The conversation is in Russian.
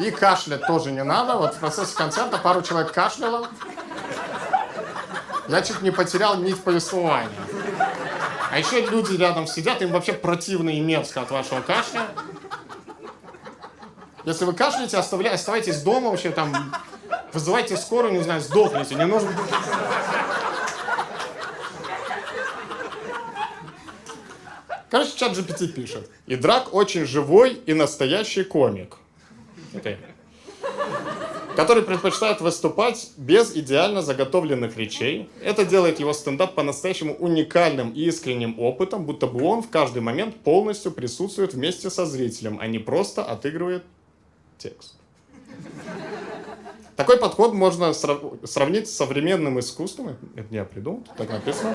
И кашлять тоже не надо. Вот в процессе концерта пару человек кашляло. Я чуть не потерял нить повествования. А еще люди рядом сидят, им вообще противно и мерзко от вашего кашля. Если вы кашляете, оставайтесь дома, вообще там, вызывайте скорую, не знаю, сдохните, не нужно... Короче, чат GPT пишет. И Драк очень живой и настоящий комик. Это который предпочитает выступать без идеально заготовленных речей. Это делает его стендап по-настоящему уникальным и искренним опытом, будто бы он в каждый момент полностью присутствует вместе со зрителем, а не просто отыгрывает текст. Такой подход можно сравнить с современным искусством. Это не я придумал, так написано.